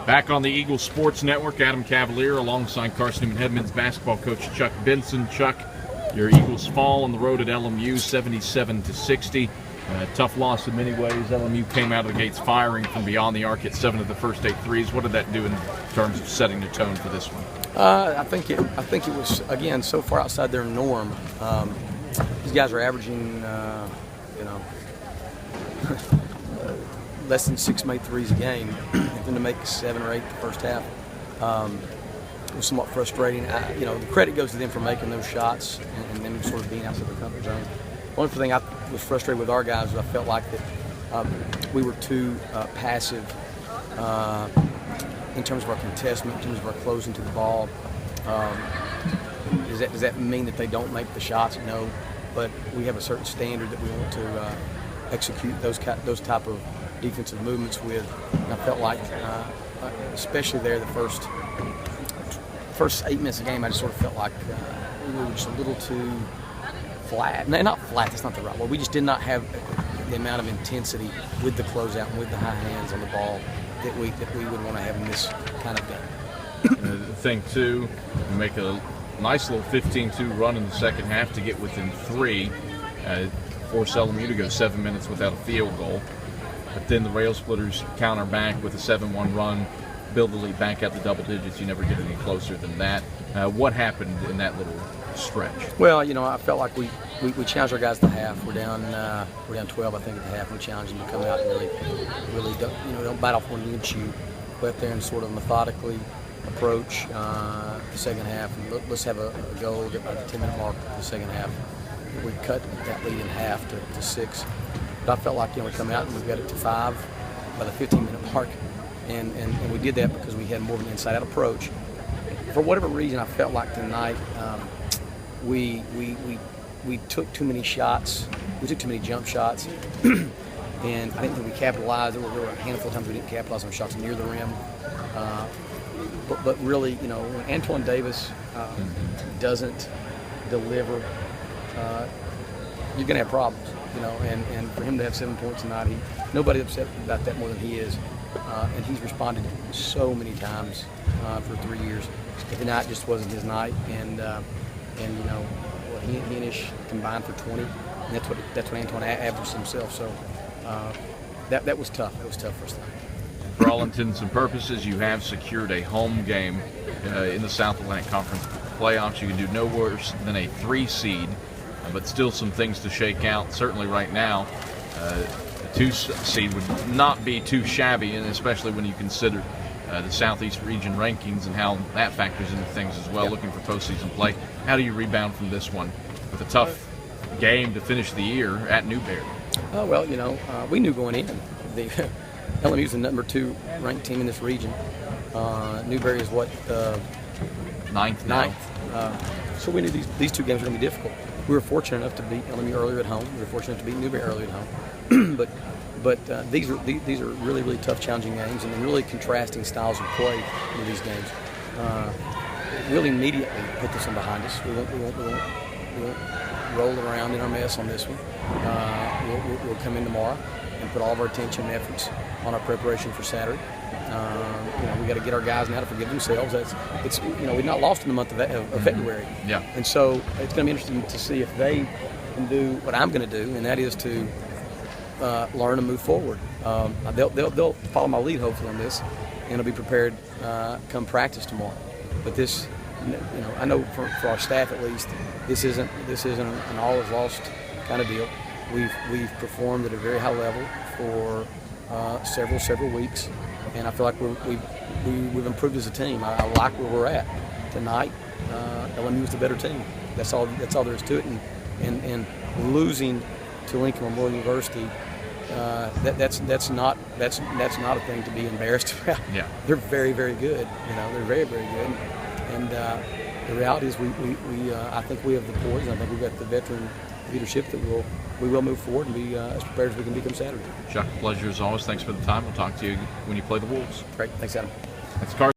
Back on the Eagles Sports Network, Adam Cavalier alongside Carson-Newman Head men's basketball coach Chuck Benson. Chuck, your Eagles fall on the road at LMU 77-60. Tough loss in many ways. LMU came out of the gates firing from beyond the arc at 7 of the first 8 threes. What did that do in terms of setting the tone for this one? I think it was, again, so far outside their norm. These guys are averaging, less than 6 made threes a game. Them to make 7 or 8 the first half was somewhat frustrating. The credit goes to them for making those shots and then sort of being outside the comfort zone. One thing I was frustrated with our guys was I felt like that we were too passive in terms of our contestment, in terms of our closing to the ball. Does that mean that they don't make the shots? No, but we have a certain standard that we want to execute those type of defensive movements with. And I felt like, especially there, the first 8 minutes of the game, I just sort of felt like we were just a little too flat. No, not flat, that's not the right word. We just did not have the amount of intensity with the closeout and with the high hands on the ball that we would want to have in this kind of game. The thing, too, we make a nice little 15-2 run in the second half to get within 3, force LMU to go 7 minutes without a field goal. But then the Rail Splitters counter back with a 7-1 run, build the lead back out to double digits. You never get any closer than that. What happened in that little stretch? Well, I felt like we challenged our guys at the half. We're down 12, I think, at the half. We challenged them to come out and really don't bite off one you can chew. Go out there and sort of methodically approach the second half. And let's have a goal, get by the 10-minute mark of the second half. We cut that lead in half to 6. But I felt like we come out and we got it to 5 by the 15-minute mark, and we did that because we had more of an inside-out approach. For whatever reason, I felt like tonight we took too many shots. We took too many jump shots, and I didn't think we capitalized. There were a handful of times we didn't capitalize on shots near the rim. But really, when Antoine Davis doesn't deliver, you're going to have problems. And for him to have 7 points tonight, nobody's upset about that more than he is. And he's responded so many times for 3 years. But tonight just wasn't his night, and he and Ish combined for 20, and that's what Antoine averaged himself. So that was tough. That was tough for us tonight. For all intents and purposes, you have secured a home game in the South Atlantic Conference playoffs. You can do no worse than a 3 seed. But still some things to shake out. Certainly right now, the 2 seed would not be too shabby, and especially when you consider the Southeast region rankings and how that factors into things as well, looking for postseason play. How do you rebound from this one with a tough game to finish the year at Newberry? Well, we knew going in. The LMU is the number 2 ranked team in this region. Newberry is what? Ninth now. So we knew these 2 games were going to be difficult. We were fortunate enough to beat LMU earlier at home. We were fortunate enough to beat Newberry earlier at home. but these are really, really tough, challenging games, and really contrasting styles of play in these games. Really immediately put this one behind us. We won't roll around in our mess on this one. We'll come in tomorrow and put all of our attention and efforts on our preparation for Saturday. We got to get our guys now to forgive themselves. We've not lost in the month of February. Yeah. And so it's going to be interesting to see if they can do what I'm going to do, and that is to learn and move forward. They'll follow my lead hopefully on this, and they'll be prepared come practice tomorrow. But this, I know for our staff at least, this isn't an all is lost kind of deal. We've performed at a very high level for several weeks. And I feel like we've improved as a team. I like where we're at tonight. LMU is the better team. That's all there is to it. And losing to Lincoln Memorial University, that's not a thing to be embarrassed about. Yeah. They're very, very good. They're very, very good. And the reality is I think we have the poise. I think we've got the veteran leadership that we will move forward and be as prepared as we can become Saturday. Chuck, pleasure as always. Thanks for the time. We'll talk to you when you play the Wolves. Great. Thanks, Adam. That's Carson.